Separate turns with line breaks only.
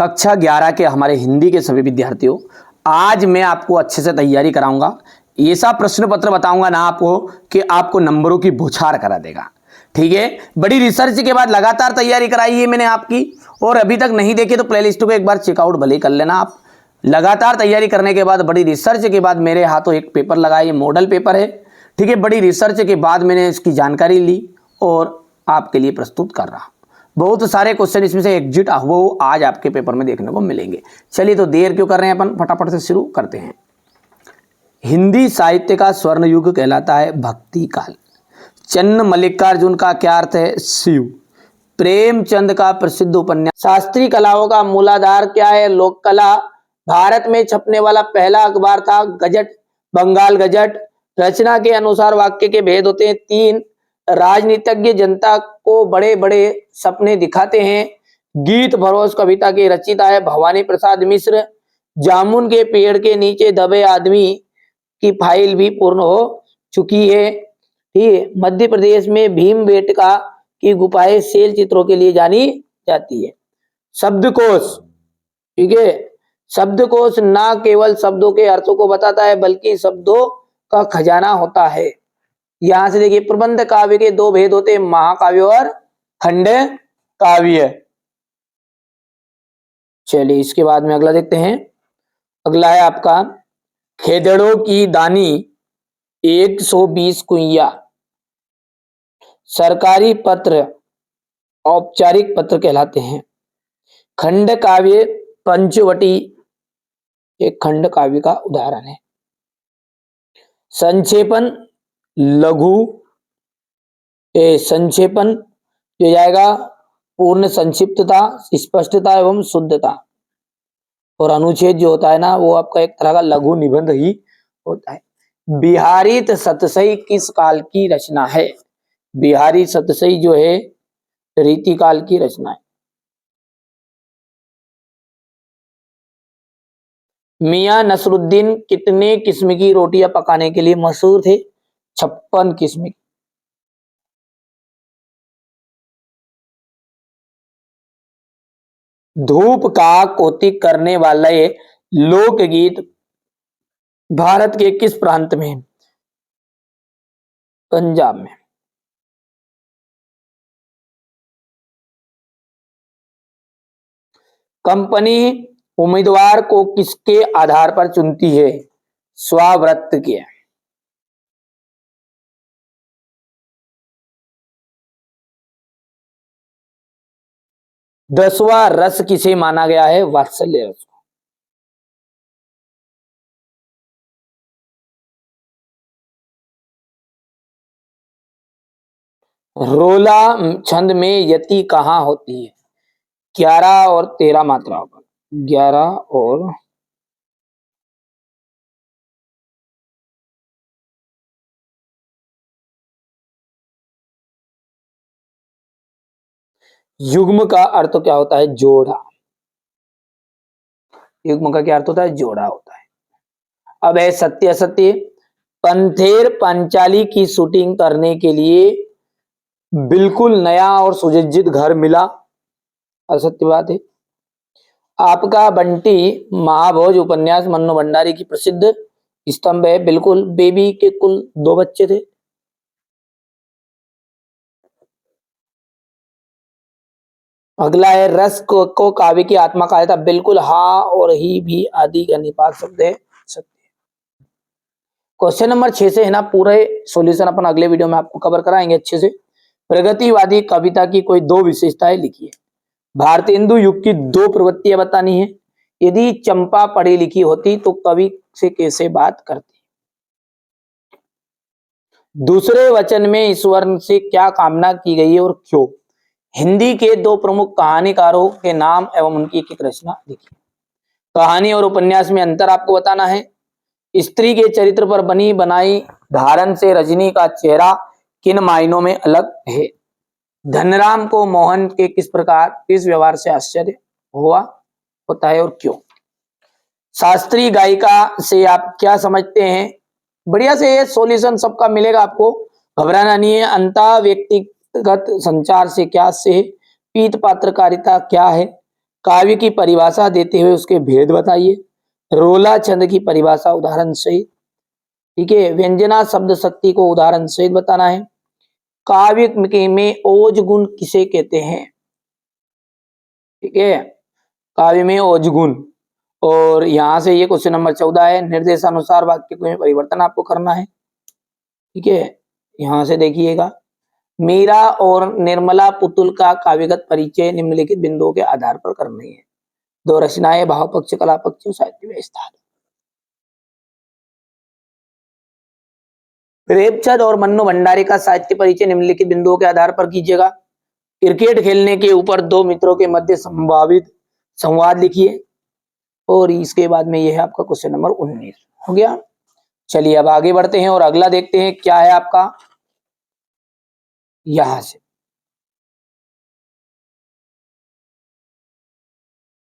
कक्षा 11 के हमारे हिंदी के सभी विद्यार्थियों, आज मैं आपको अच्छे से तैयारी कराऊंगा। ऐसा प्रश्न पत्र बताऊंगा ना आपको कि आपको नंबरों की बौछार करा देगा। ठीक है, बड़ी रिसर्च के बाद लगातार तैयारी कराई है मैंने आपकी, और अभी तक नहीं देखे तो प्लेलिस्ट को एक बार चेकआउट भले कर लेना आप। लगातार तैयारी करने के बाद, बड़ी रिसर्च के बाद मेरे हाथों एक पेपर लगा, ये मॉडल पेपर है। ठीक है, बड़ी रिसर्च के बाद मैंने इसकी जानकारी ली और आपके लिए प्रस्तुत कर रहा। बहुत सारे क्वेश्चन इसमें से एग्जिट वो आज आपके पेपर में देखने को मिलेंगे। चलिए, तो देर क्यों कर रहे हैं, अपन फटाफट से शुरू करते हैं। हिंदी साहित्य का स्वर्ण युग कहलाता है भक्ति काल। चन्न मल्लिकार्जुन का क्या अर्थ है? शिव। प्रेमचंद का प्रसिद्ध उपन्यास। शास्त्रीय कलाओं का मूलाधार क्या है? लोक कला। भारत में छपने वाला पहला अखबार था गजट, बंगाल गजट। रचना के अनुसार वाक्य के भेद होते हैं 3। राजनीतिज्ञ जनता को बड़े बड़े सपने दिखाते हैं। गीत भरोस कविता के रचयिता है भवानी प्रसाद मिश्र। जामुन के पेड़ के नीचे दबे आदमी की फाइल भी पूर्ण हो चुकी है। ठीक है, मध्य प्रदेश में भीमबेटका की गुफाएं सेल चित्रों के लिए जानी जाती है। शब्दकोश। ठीक है, शब्दकोश ना केवल शब्दों के अर्थों को बताता है बल्कि शब्दों का खजाना होता है। यहां से देखिए, प्रबंध काव्य के 2 भेद होते हैं, महाकाव्य और खंड काव्य। चलिए, इसके बाद में अगला देखते हैं। अगला है आपका खेदड़ों की दानी 120 कुइया। सरकारी पत्र औपचारिक पत्र कहलाते हैं। खंड काव्य पंचवटी एक खंड काव्य का उदाहरण है। संक्षेपण लघु संक्षेपण जो जाएगा पूर्ण संक्षिप्तता, स्पष्टता एवं शुद्धता। और अनुच्छेद जो होता है ना, वो आपका एक तरह का लघु निबंध ही होता है। बिहारी सतसई किस काल की रचना है? बिहारी सतसई जो है रीति काल की रचना है। मियां नसरुद्दीन कितने किस्म की रोटियां पकाने के लिए मशहूर थे? 56 किस्म की। धूप का कौतिक करने वाले लोकगीत भारत के किस प्रांत में? पंजाब में। कंपनी उम्मीदवार को किसके आधार पर चुनती है? स्वावृत्त के। दसवां रस किसे माना गया है? वात्सल्य रस को। रोला छंद में यति कहाँ होती है? 11 और 13 मात्राओं पर। 11 और युग्म का अर्थ क्या होता है? जोड़ा। युग्म का क्या अर्थ होता है? जोड़ा होता है। अब है सत्य असत्य। पंथेर पांचाली की शूटिंग करने के लिए बिल्कुल नया और सुसज्जित घर मिला। असत्य बात है। आपका बंटी महाभोज उपन्यास मन्नू भंडारी की प्रसिद्ध स्तंभ है। बिल्कुल। बेबी के कुल 2 बच्चे थे। अगला है रस को काव्य की आत्मा कहा था। बिल्कुल। हाँ और ही भी आदि का निपात शब्द है। सत्य। क्वेश्चन नंबर 6 से है ना, पूरे सॉल्यूशन अपन अगले वीडियो में आपको कवर कराएंगे अच्छे से। प्रगतिवादी कविता की कोई 2 विशेषताएं लिखिए। भारतेंदु युग की 2 प्रवृत्तियां बतानी है। यदि चंपा पढ़ी लिखी होती तो कवि से कैसे बात करती? दूसरे वचन में ईश्वर से क्या कामना की गई है और क्यों? हिंदी के 2 प्रमुख कहानीकारों के नाम एवं उनकी एक रचना लिखिए। कहानी और उपन्यास में अंतर आपको बताना है। स्त्री के चरित्र पर बनी बनाई धारण से रजनी का चेहरा किन मायनों में अलग है? धनराम को मोहन के किस व्यवहार से आश्चर्य होता है और क्यों? शास्त्रीय गायिका से आप क्या समझते हैं? बढ़िया से ये सॉल्यूशन सबका मिलेगा आपको, घबराना नहीं है। अंतः व्यक्तिगत संचार से क्या से? पीत पात्रकारिता क्या है? काव्य की परिभाषा देते हुए उसके भेद बताइए। रोला छंद की परिभाषा उदाहरण सहित। ठीक है, व्यंजना शब्द शक्ति को उदाहरण सहित बताना है। काव्य में ओज गुण किसे कहते हैं? ठीक है, काव्य में ओज गुण। और यहां से ये क्वेश्चन नंबर 14 है, निर्देशानुसार वाक्य में परिवर्तन आपको करना है। ठीक है, यहां से देखिएगा, मीरा और निर्मला पुतुल का काव्यगत परिचय निम्नलिखित बिंदुओं के आधार पर करनी है। दो रचनाएं, भाव पक्ष, कला पक्ष, साहित्य व्यवस्था। प्रेमचंद और मन्नू भंडारी का साहित्य परिचय निम्नलिखित बिंदुओं के आधार पर कीजिएगा। क्रिकेट खेलने के ऊपर दो मित्रों के मध्य संभावित संवाद लिखिए। और इसके बाद में यह है आपका क्वेश्चन नंबर 19 हो गया। चलिए अब आगे बढ़ते हैं और अगला देखते हैं क्या है आपका। यहां से